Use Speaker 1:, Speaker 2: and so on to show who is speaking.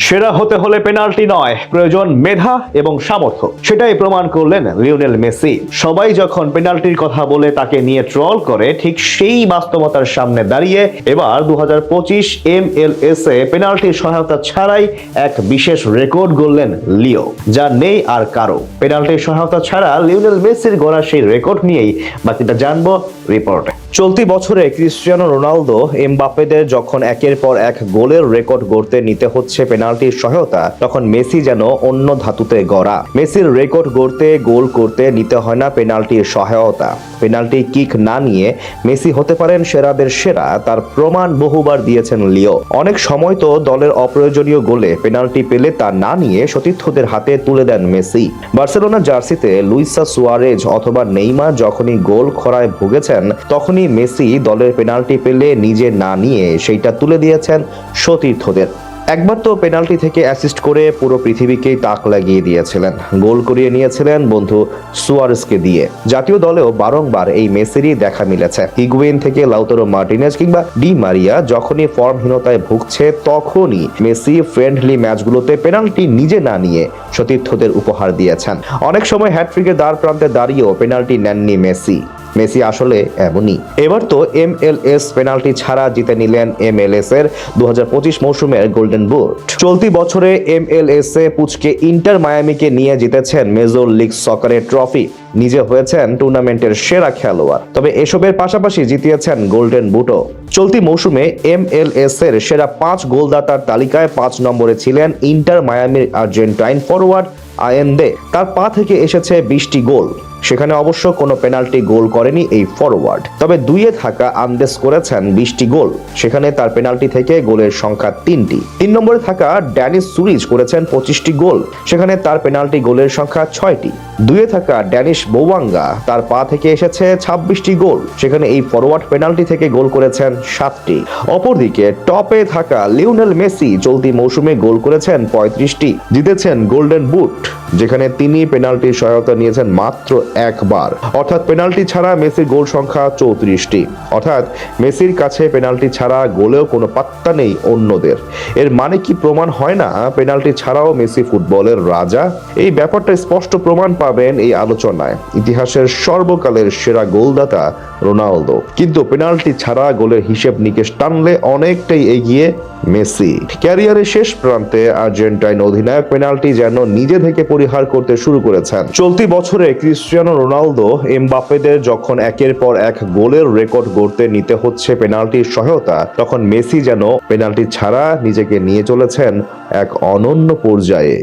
Speaker 1: সেরা হতে হলে পেনাল্টি নয়, প্রয়োজন মেধা এবং সামর্থ্য। সেটাই প্রমাণ করলেন লিওনেল মেসি। সবাই যখন পেনাল্টির কথা বলে তাকে নিয়ে ট্রল করে, ঠিক সেই বাস্তবতার সামনে দাঁড়িয়ে এবার 2025 MLS এ পেনাল্টির সহায়তা ছাড়াই এক বিশেষ রেকর্ড গড়লেন লিও, যা নেই আর কারো। পেনাল্টির সহায়তা ছাড়া লিওনেল মেসির গড়া সেই রেকর্ড নিয়েই বাকিটা জানবো রিপোর্টে। চলতি বছরে ক্রিস্টিয়ানো রোনালদো, এমবাপ্পেদের যখন একের পর এক গোলের রেকর্ড গড়তে নিতে হচ্ছে পেনাল্টির সহায়তা, তখন মেসি যেন অন্য ধাতুতে গড়া। মেসির রেকর্ড গড়তে, গোল করতে নিতে হয় না পেনাল্টির সহায়তা। পেনাল্টি কিক না নিয়ে মেসি হতে পারেন সেরাদের সেরা, তার প্রমাণ বহুবার দিয়েছেন লিও। অনেক সময় তো দলের অপ্রয়োজনীয় গোলে পেনাল্টি পেলে তা না নিয়ে সতীর্থদের হাতে তুলে দেন মেসি। বার্সেলোনা জার্সিতে লুইসা সুয়ারেজ অথবা নেইমার যখনই গোল খরায় ভুগেছেন, তখনই মেসি দলের পেনাল্টি পেলে নিজে না নিয়ে সেইটা তুলে দিয়েছেন সতীর্থদের। একবার তো পেনাল্টি থেকে অ্যাসিস্ট করে পুরো পৃথিবীকেই তাক লাগিয়ে দিয়েছিলেন। গোল করিয়ে নিয়েছিলেন বন্ধু সুয়ারেজকে দিয়ে। জাতীয় দলেও বারংবার এই মেসিরই দেখা মিলেছে। হিগুয়েইন থেকে লাউতারো মার্টিনেজ কিংবা ডি মারিয়া যখনই ফর্মহীনতায় ভুগছে, তখনই মেসি ফ্রেন্ডলি ম্যাচগুলোতে পেনাল্টি নিজে না নিয়ে সতীর্থদের উপহার দিয়েছেন। অনেক সময় হ্যাটট্রিকের দ্বার প্রান্তে দাঁড়িয়েও পেনাল্টি নেননি মেসি। মেসি আসলে এমনই। এবার তো MLS পেনাল্টি ছাড়া জিতে নিলেন MLS এর 2025 মৌসুমের গোল্ডেন বুট। চলতি বছরে MLS এ পুচকে ইন্টার মায়ামিকে নিয়ে জিতেছেন মেজর লিগ সকারের ট্রফি। নিজে হয়েছেন টুর্নামেন্টের সেরা খেলোয়াড়। তবে এসবের পাশাপাশি জিতিয়েছেন গোল্ডেন বুটও। চলতি মৌসুমে MLS এর সেরা 5 গোলদাতার তালিকায় 5 নম্বরে ছিলেন ইন্টার মায়ামির আর্জেন্টাইন ফরওয়ার্ড আয়েন্দে। তার পা থেকে এসেছে 20টি গোল। সেখানে অবশ্য কোনো পেনাল্টি গোল করেনি এই ফরওয়ার্ড। তবে দুইয়ে থাকা আন্দেস করেছেন 20টি গোল। সেখানে তার পেনাল্টি থেকে গোলের সংখ্যা 3টি। 3 নম্বরে থাকা ড্যানিস সুরিজ করেছেন 25টি গোল। সেখানে তার পেনাল্টি গোলের সংখ্যা 6টি। দুইয়ে থাকা ড্যানিশ বোওয়াঙ্গা, তার পা থেকে এসেছে 26টি গোল। সেখানে এই ফরওয়ার্ড পেনাল্টি থেকে গোল করেছেন 7টি। অপরদিকে টপে থাকা লিওনেল মেসি চলতি মৌসুমে গোল করেছেন 35টি। জিতেছেন গোল্ডেন বুট, যেখানে তিনি পেনাল্টির সহায়তা নিয়েছেন মাত্র একবার। অর্থাৎ পেনাল্টি ছাড়া মেসির গোল সংখ্যা 34টি। অর্থাৎ মেসির কাছে পেনাল্টি ছাড়া গোলেও কোনো পাত্তা নেই অন্যদের। এর মানে কি প্রমাণ হয় না পেনাল্টি ছাড়াও মেসি ফুটবলের রাজা? এই ব্যাপারটা স্পষ্ট প্রমাণ পাবেন এই আলোচনায়। ইতিহাসের সর্বকালের সেরা গোলদাতা রোনালদো, কিন্তু পেনাল্টি ছাড়া গোলের হিসেব নিকেশ টানলে অনেকটাই এগিয়ে মেসি। ক্যারিয়ারের শেষ প্রান্তে আর্জেন্টাইন অধিনায়ক পেনাল্টি যেন নিজে থেকে পরিহার করতে শুরু করেছেন। চলতি বছরে ক্রিস্টিয়ানো রোনালদো, এমবাপ্পেদের যখন একের পর এক গোলের রেকর্ড গড়তে নিতে হচ্ছে পেনাল্টির সহায়তা, তখন মেসি যেন পেনাল্টি ছাড়া নিজেকে নিয়ে চলেছেন এক অনন্য পর্যায়ে।